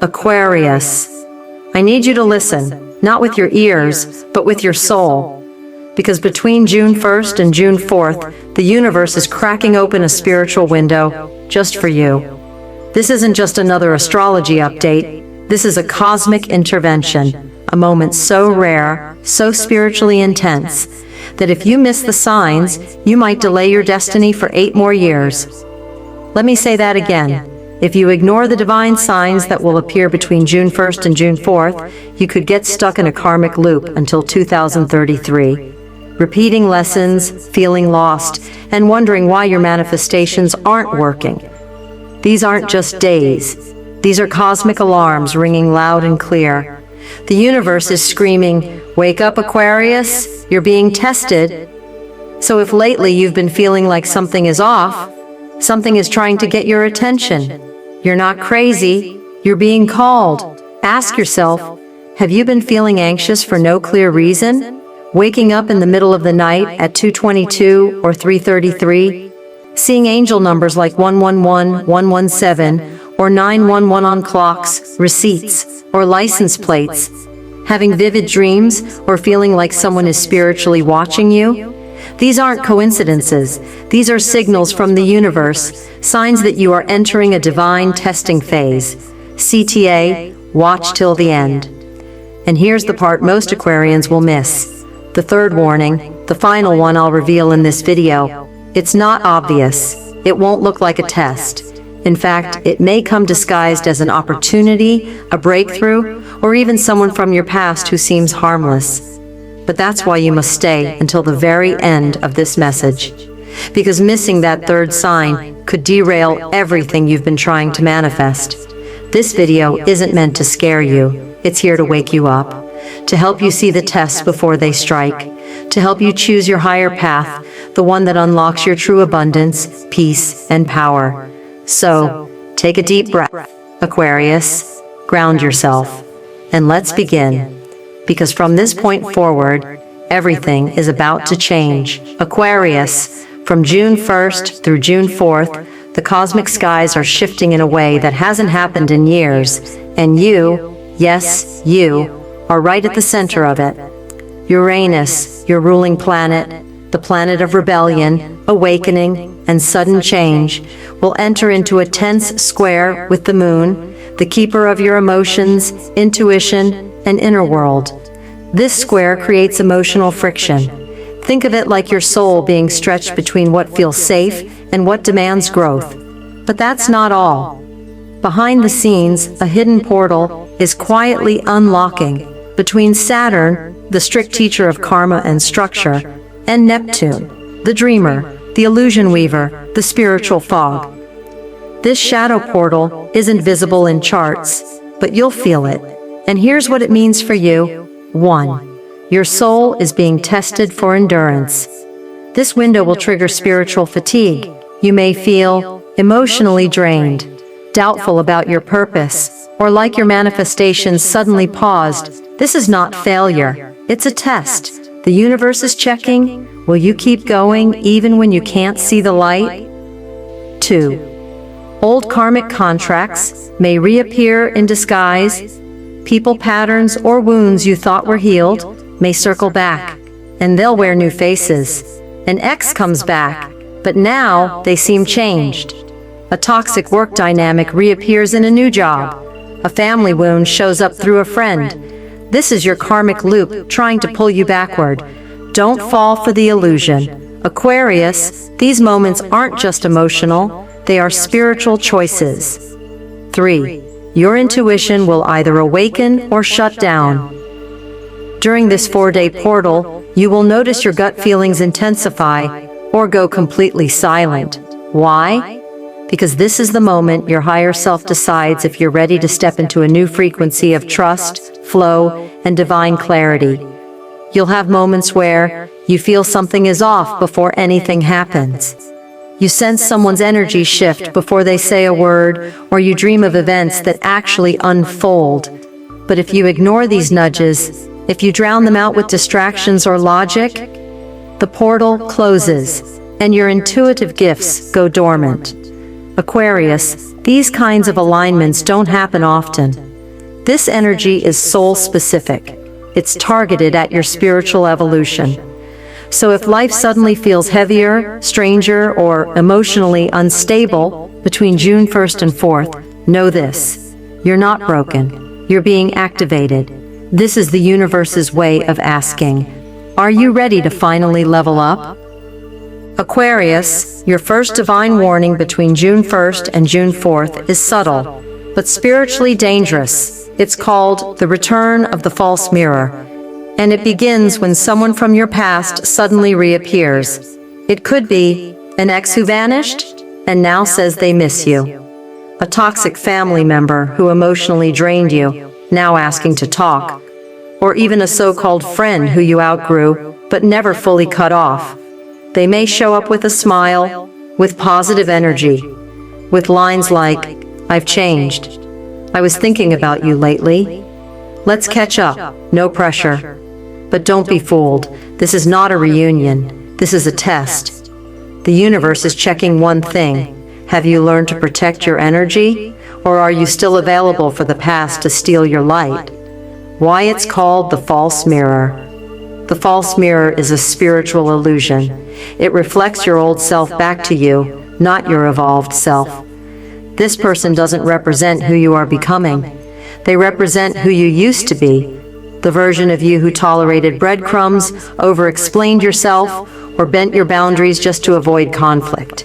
Aquarius. I need you to listen, not with your ears, but with your soul. Because between June 1st and June 4th, the universe is cracking open a spiritual window just for you. This isn't just another astrology update. This is a cosmic intervention, a moment so rare, so spiritually intense, that if you miss the signs, you might delay your destiny for 8 more years. Let me say that again. If you ignore the divine signs that will appear between June 1st and June 4th, you could get stuck in a karmic loop until 2033. Repeating lessons, feeling lost, and wondering why your manifestations aren't working. These aren't just days. These are cosmic alarms ringing loud and clear. The universe is screaming, "Wake up, Aquarius, you're being tested." So if lately you've been feeling like something is off, something is trying to get your attention, you're not crazy, you're being called. Ask yourself, have you been feeling anxious for no clear reason? Waking up in the middle of the night at 2:22 or 3:33? Seeing angel numbers like 111, 117, or 911 on clocks, receipts, or license plates? Having vivid dreams or feeling like someone is spiritually watching you? These aren't coincidences. These are signals from the universe, signs that you are entering a divine testing phase. CTA, watch till the end. And here's the part most Aquarians will miss. The third warning, the final one I'll reveal in this video. It's not obvious. It won't look like a test. In fact, it may come disguised as an opportunity, a breakthrough, or even someone from your past who seems harmless. But that's why you must stay until the very end of this message. Because missing that third sign could derail everything you've been trying to manifest. This video isn't meant to scare you. It's here to wake you up, to help you see the tests before they strike, to help you choose your higher path, the one that unlocks your true abundance, peace, and power. So, take a deep breath, Aquarius, ground yourself, and let's begin. Because from this point forward, everything is about to change. Aquarius, from June 1st through June 4th, the cosmic skies are shifting in a way that hasn't happened in years, and you, yes, you, are right at the center of it. Uranus, your ruling planet, the planet of rebellion, awakening, and sudden change, will enter into a tense square with the moon, the keeper of your emotions, intuition, and inner world. This square creates emotional friction. Think of it like your soul being stretched between what feels safe and what demands growth. But that's not all. Behind the scenes, a hidden portal is quietly unlocking between Saturn, the strict teacher of karma and structure, and Neptune, the dreamer, the illusion weaver, the spiritual fog. This shadow portal isn't visible in charts, but you'll feel it. And here's what it means for you. 1. Your soul is being tested for endurance. This window will trigger spiritual fatigue. You may feel emotionally drained, doubtful about your purpose, or like your manifestations suddenly paused. This is not failure. It's a test. The universe is checking. Will you keep going even when you can't see the light? 2. Old karmic contracts may reappear in disguise. People patterns or wounds you thought were healed may circle back, and they'll wear new faces. An ex comes back, but now they seem changed. A toxic work dynamic reappears in a new job. A family wound shows up through a friend. This is your karmic loop trying to pull you backward. Don't fall for the illusion. Aquarius, these moments aren't just emotional, they are spiritual choices. 3. Your intuition will either awaken or shut down. During this 4-day portal, you will notice your gut feelings intensify or go completely silent. Why? Because this is the moment your higher self decides if you're ready to step into a new frequency of trust, flow, and divine clarity. You'll have moments where you feel something is off before anything happens. You sense someone's energy shift before they say a word, or you dream of events that actually unfold. But if you ignore these nudges, if you drown them out with distractions or logic, the portal closes, and your intuitive gifts go dormant. Aquarius, these kinds of alignments don't happen often. This energy is soul-specific. It's targeted at your spiritual evolution. So if life suddenly feels heavier, stranger, or emotionally unstable between June 1st and 4th, know this: you're not broken. You're being activated. This is the universe's way of asking, are you ready to finally level up? Aquarius, your first divine warning between June 1st and June 4th is subtle, but spiritually dangerous. It's called the return of the false mirror, and it begins when someone from your past suddenly reappears. It could be an ex who vanished and now says they miss you, a toxic family member who emotionally drained you, now asking to talk, or even a so-called friend who you outgrew but never fully cut off. They may show up with a smile, with positive energy, with lines like, "I've changed. I was thinking about you lately. Let's catch up, no pressure." But don't be fooled. This is not a reunion. This is a test. The universe is checking one thing. Have you learned to protect your energy, or are you still available for the past to steal your light? Why it's called the false mirror. The false mirror is a spiritual illusion. It reflects your old self back to you, not your evolved self. This person doesn't represent who you are becoming. They represent who you used to be, the version of you who tolerated breadcrumbs, over-explained yourself, or bent your boundaries just to avoid conflict.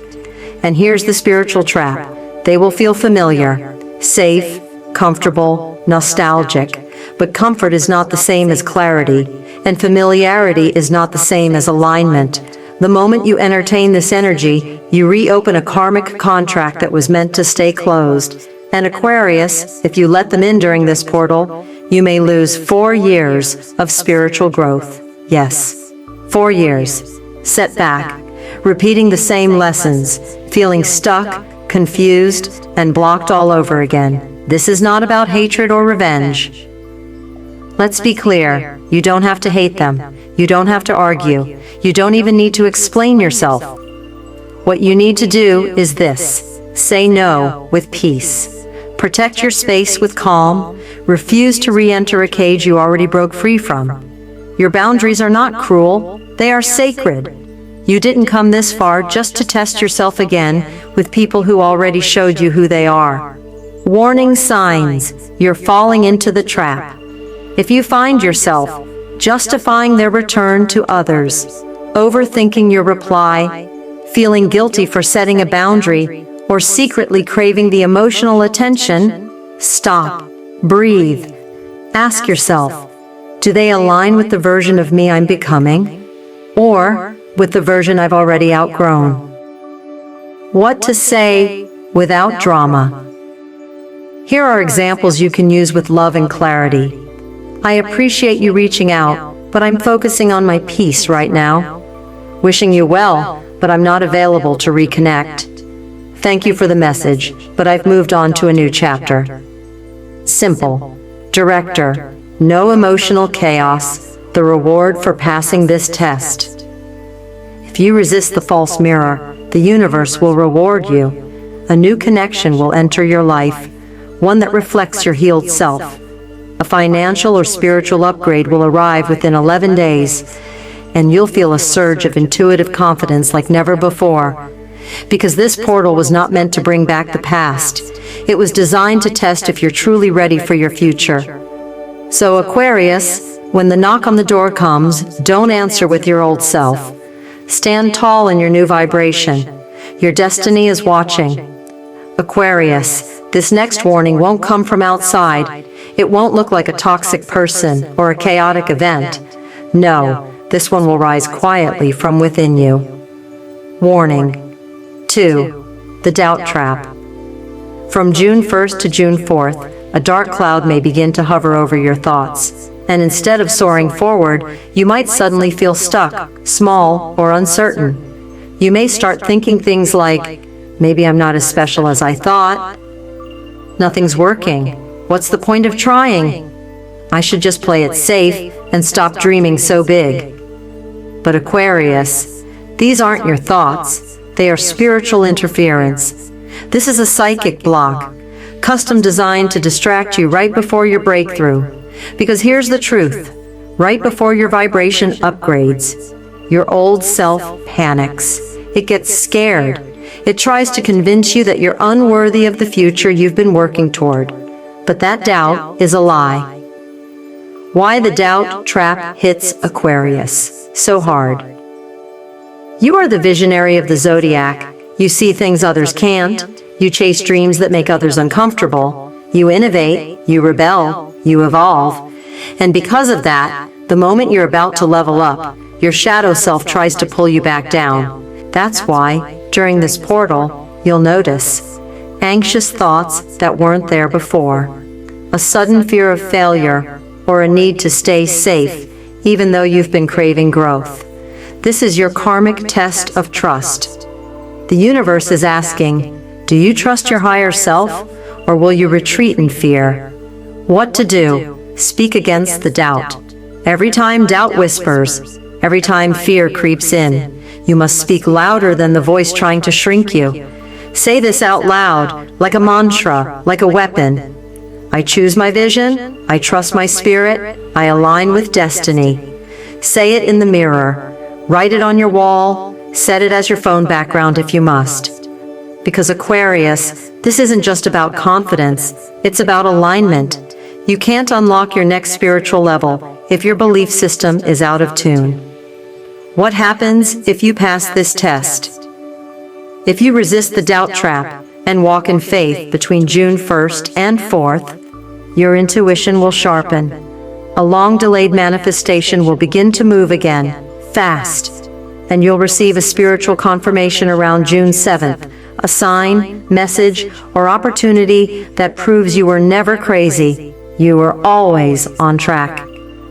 And here's the spiritual trap. They will feel familiar, safe, comfortable, nostalgic, but comfort is not the same as clarity, and familiarity is not the same as alignment. The moment you entertain this energy, you reopen a karmic contract that was meant to stay closed. And Aquarius, if you let them in during this portal, you may lose 4 years of spiritual growth. Yes, 4 years. Set back, repeating the same lessons, feeling stuck, confused, and blocked all over again. This is not about hatred or revenge. Let's be clear, you don't have to hate them. You don't have to argue. You don't even need to explain yourself. What you need to do is this: say no with peace. Protect your space with calm. Refuse to re-enter a cage you already broke free from. Your boundaries are not cruel. They are sacred. You didn't come this far just to test yourself again with people who already showed you who they are. Warning signs: you're falling into the trap. If you find yourself justifying their return to others, overthinking your reply, feeling guilty for setting a boundary, or secretly craving the emotional attention, stop, breathe. Ask yourself, do they align with the version of me I'm becoming, or with the version I've already outgrown? What to say without drama. Here are examples you can use with love and clarity. I appreciate you reaching out, but I'm focusing on my peace right now. Wishing you well, but I'm not available to reconnect. Thank you for the message, but I've moved on to a new chapter. Simple. Director. No emotional chaos. The reward for passing this test. If you resist the false mirror, the universe will reward you. A new connection will enter your life, one that reflects your healed self. A financial or spiritual upgrade will arrive within 11 days, and you'll feel a surge of intuitive confidence like never before. Because this portal was not meant to bring back the past. It was designed to test if you're truly ready for your future. So Aquarius, when the knock on the door comes, don't answer with your old self. Stand tall in your new vibration. Your destiny is watching. Aquarius, this next warning won't come from outside. It won't look like a toxic person or a chaotic event. No, this one will rise quietly from within you. Warning. 2. The doubt trap. From June 1st to June 4th, a dark cloud may begin to hover over your thoughts, and instead of soaring forward, you might suddenly feel stuck, small, or uncertain. You may start thinking things like, maybe I'm not as special as I thought. Nothing's working. What's the point of trying? I should just play it safe and stop dreaming so big. But Aquarius, these aren't your thoughts. They are spiritual interference. This is a psychic block, custom designed to distract you right before your breakthrough. Because here's the truth. Right before your vibration upgrades, your old self panics. It gets scared. It tries to convince you that you're unworthy of the future you've been working toward. But that doubt is a lie. Why the doubt trap hits Aquarius so hard. You are the visionary of the zodiac. You see things others can't. You chase dreams that make others uncomfortable. You innovate, you rebel, you evolve. And because of that, the moment you're about to level up, your shadow self tries to pull you back down. That's why, during this portal, you'll notice anxious thoughts that weren't there before, a sudden fear of failure, or a need to stay safe, even though you've been craving growth. This is your karmic test of trust. The universe is asking, do you trust your higher self, or will you retreat in fear? What to do? Speak against the doubt. Every time doubt whispers, every time fear creeps in, you must speak louder than the voice trying to shrink you. Say this out loud, like a mantra, like a weapon. I choose my vision, I trust my spirit, I align with destiny. Say it in the mirror, write it on your wall, set it as your phone background if you must. Because Aquarius, this isn't just about confidence, it's about alignment. You can't unlock your next spiritual level if your belief system is out of tune. What happens if you pass this test? If you resist the doubt trap and walk in faith between June 1st and 4th, your intuition will sharpen. A long-delayed manifestation will begin to move again, fast, and you'll receive a spiritual confirmation around June 7th, a sign, message, or opportunity that proves you were never crazy. You were always on track.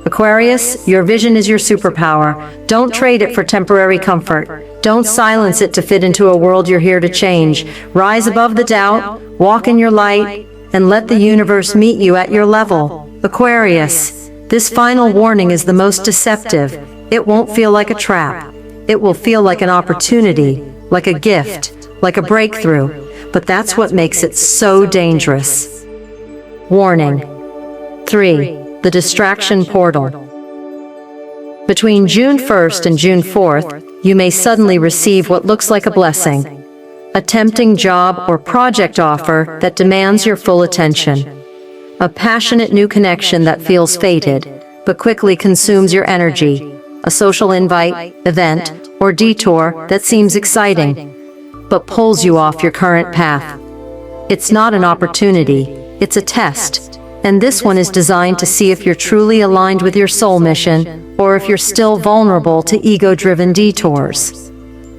Aquarius, your vision is your superpower. Don't trade it for temporary comfort. Don't silence it to fit into a world you're here to change. Rise above the doubt, walk in your light, and let the universe meet you at your level. Aquarius, this final warning is the most deceptive. It won't feel like a trap. It will feel like an opportunity, like a gift, like a breakthrough. But that's what makes it so dangerous. Warning. 3. The distraction portal. Between June 1st and June 4th, you may suddenly receive what looks like a blessing. A tempting job or project offer that demands your full attention. A passionate new connection that feels fated, but quickly consumes your energy. A social invite, event, or detour that seems exciting, but pulls you off your current path. It's not an opportunity, it's a test. And this one is designed to see if you're truly aligned with your soul mission, or if you're still vulnerable to ego-driven detours.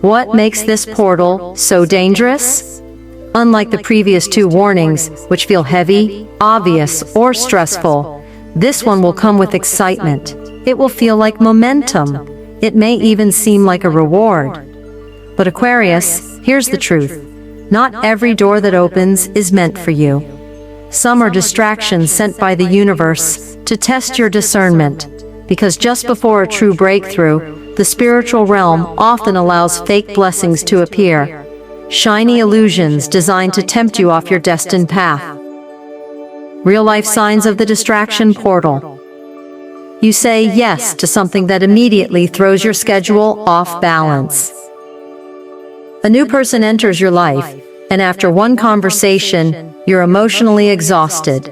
What makes this portal so dangerous? Unlike the previous 2 warnings, which feel heavy, obvious, or stressful, this one will come with excitement. It will feel like momentum. It may even seem like a reward. But Aquarius, here's the truth. Not every door that opens is meant for you. Some are distractions sent by the universe to test your discernment, because just before a true breakthrough, the spiritual realm often allows fake blessings to appear, shiny illusions designed to tempt you off your destined path. Real-life signs of the distraction portal. You say yes to something that immediately throws your schedule off balance. A new person enters your life, and after one conversation, you're emotionally exhausted.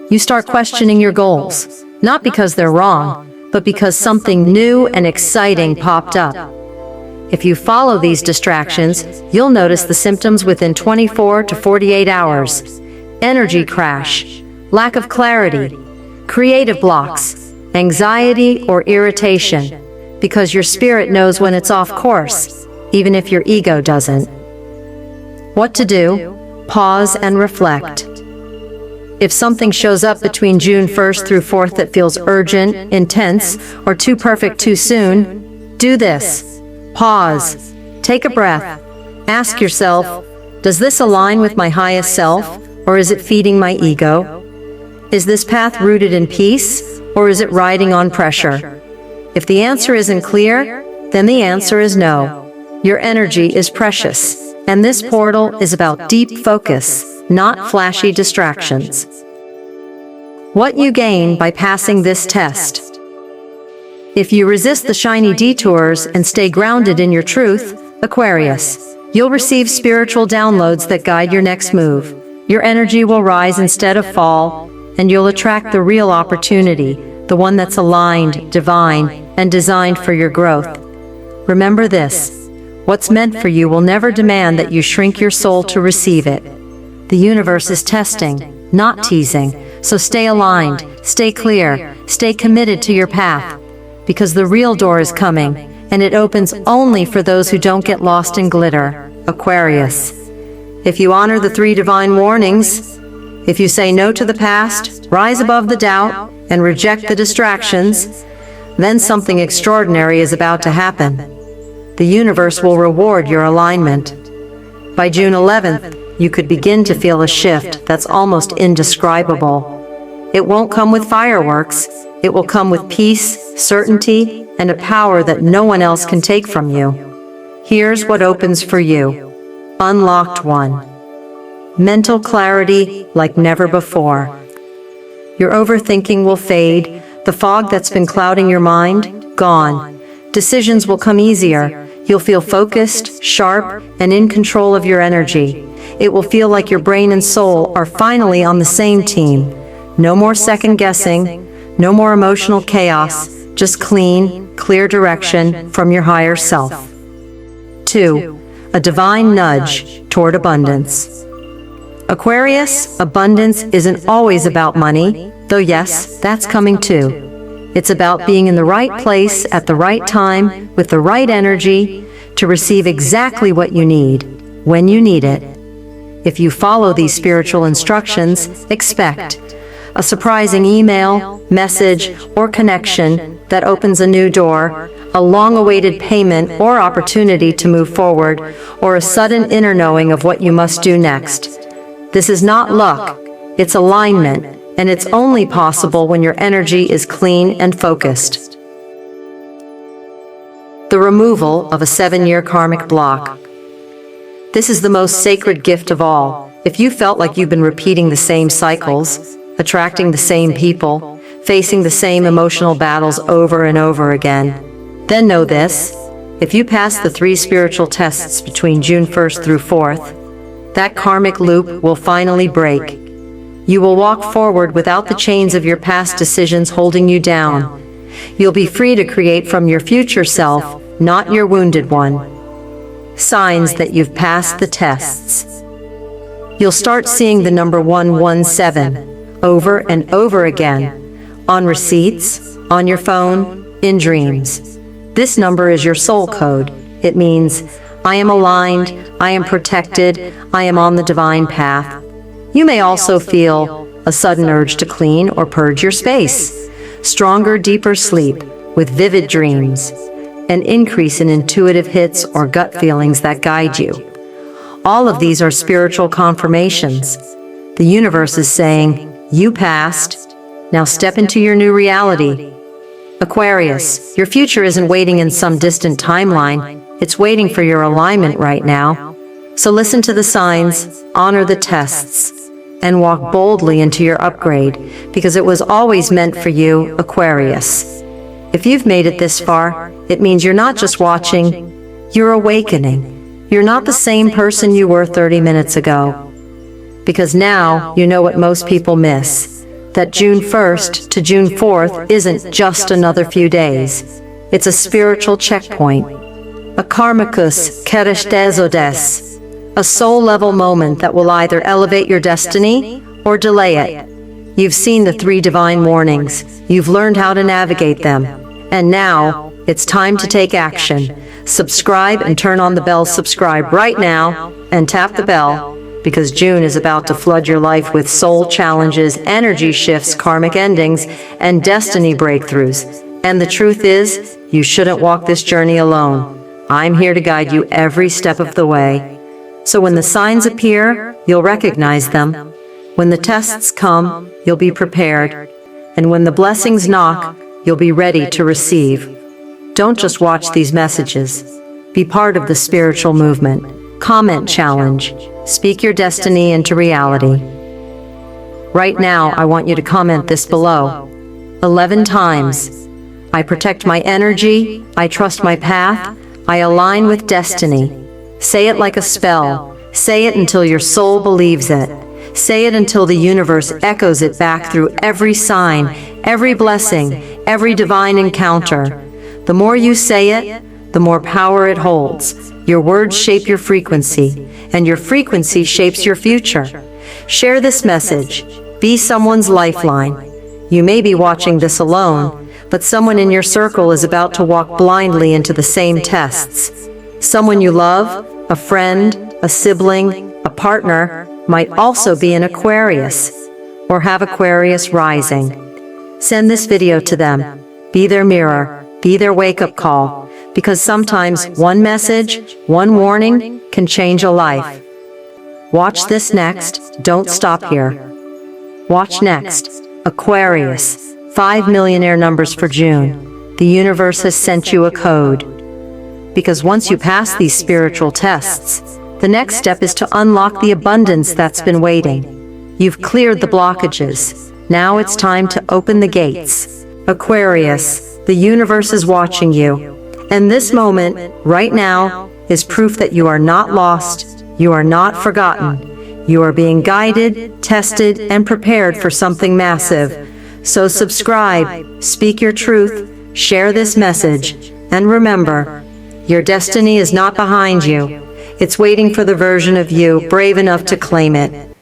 You start questioning your goals, not because they're wrong, but because something new and exciting popped up. If you follow these distractions, you'll notice the symptoms within 24 to 48 hours. Energy crash, lack of clarity, creative blocks, anxiety or irritation, because your spirit knows when it's off course, even if your ego doesn't. What to do? Pause and reflect. If something shows up between June 1st through 4th that feels urgent, intense, or too perfect too soon, do this. Pause. Take a breath. Ask yourself, does this align with my highest self, or is it feeding my ego? Is this path rooted in peace, or is it riding on pressure? If the answer isn't clear, then the answer is no. Your energy is precious, and this portal is about deep focus, not flashy distractions. What you gain by passing this test. If you resist the shiny detours and stay grounded in your truth, Aquarius, you'll receive spiritual downloads that guide your next move. Your energy will rise instead of fall, and you'll attract the real opportunity, the one that's aligned, divine, and designed for your growth. Remember this: what's meant for you will never demand that you shrink your soul to receive it. The universe is testing, not teasing, so stay aligned, stay clear, stay committed to your path, because the real door is coming, and it opens only for those who don't get lost in glitter. Aquarius, if you honor the 3 divine warnings, if you say no to the past, rise above the doubt, and reject the distractions, then something extraordinary is about to happen. The universe will reward your alignment. By June 11th, you could begin to feel a shift that's almost indescribable. It won't come with fireworks. It will come with peace, certainty, and a power that no one else can take from you. Here's what opens for you. Unlocked 1. Mental clarity like never before. Your overthinking will fade, the fog that's been clouding your mind, gone. Decisions will come easier. You'll feel focused, sharp, and in control of your energy. It will feel like your brain and soul are finally on the same team. No more second guessing, no more emotional chaos, just clean, clear direction from your higher self. 2. A divine nudge toward abundance. Aquarius, abundance isn't always about money, though yes, that's coming too. It's about being in the right place at the right time with the right energy to receive exactly what you need, when you need it. If you follow these spiritual instructions, expect a surprising email, message, or connection that opens a new door, a long-awaited payment or opportunity to move forward, or a sudden inner knowing of what you must do next. This is not luck, it's alignment, and it's only possible when your energy is clean and focused. The removal of a 7-year karmic block. This is the most sacred gift of all. If you felt like you've been repeating the same cycles, attracting the same people, facing the same emotional battles over and over again, then know this: if you pass the 3 spiritual tests between June 1st through 4th, that karmic loop will finally break. You will walk forward without the chains of your past decisions holding you down. You'll be free to create from your future self, not your wounded one. Signs that you've passed the tests. You'll start seeing the number 117 over and over again, on receipts, on your phone, in dreams. This number is your soul code. It means, I am aligned, I am protected, I am on the divine path. You may also feel a sudden urge to clean or purge your space, stronger, deeper sleep with vivid dreams, an increase in intuitive hits or gut feelings that guide you. All of these are spiritual confirmations. The universe is saying, you passed, now step into your new reality. Aquarius, your future isn't waiting in some distant timeline. It's waiting for your alignment right now. So listen to the signs, honor the tests, and walk boldly into your upgrade, because it was always meant for you, Aquarius. If you've made it this far, it means you're not just watching, you're awakening. You're not the same person you were 30 minutes ago. Because now you know what most people miss, that June 1st to June 4th isn't just another few days. It's a spiritual checkpoint. A karmicus kerestezodes. A soul-level moment that will either elevate your destiny or delay it. You've seen the 3 divine warnings. You've learned how to navigate them. And now, it's time to take action. Subscribe and turn on the bell. Subscribe right now and tap the bell, because June is about to flood your life with soul challenges, energy shifts, karmic endings, and destiny breakthroughs. And the truth is, you shouldn't walk this journey alone. I'm here to guide you every step of the way. So when the signs appear, you'll recognize them. When the tests come, you'll be prepared. And when the blessings knock, you'll be ready to receive. Don't just watch these messages. Be part of the spiritual movement. Comment challenge. Speak your destiny into reality. Right now, I want you to comment this below. 11 times. I protect my energy, I trust my path, I align with destiny. Say it like a spell. Say it until your soul believes it. Say it until the universe echoes it back through every sign, every blessing, every divine encounter. The more you say it, the more power it holds. Your words shape your frequency, and your frequency shapes your future. Share this message. Be someone's lifeline. You may be watching this alone, but someone in your circle is about to walk blindly into the same tests. Someone you love, a friend, a sibling, a partner, might also be an Aquarius, or have Aquarius rising. Send this video to them. Be their mirror, be their wake-up call, because sometimes one message, one warning, can change a life. Watch this next. Don't stop here. Watch next. Aquarius, 5 millionaire numbers for June. The universe has sent you a code. Because once you pass these spiritual tests, the next step is to unlock the abundance that's been waiting. You've cleared the blockages. Now it's time to open the gates. Aquarius, the universe is watching you. And this moment, right now, is proof that you are not lost, you are not forgotten. You are being guided, tested, and prepared for something massive. So subscribe, speak your truth, share this message, and remember, your destiny is not behind you. It's waiting for the version of you brave enough to claim it.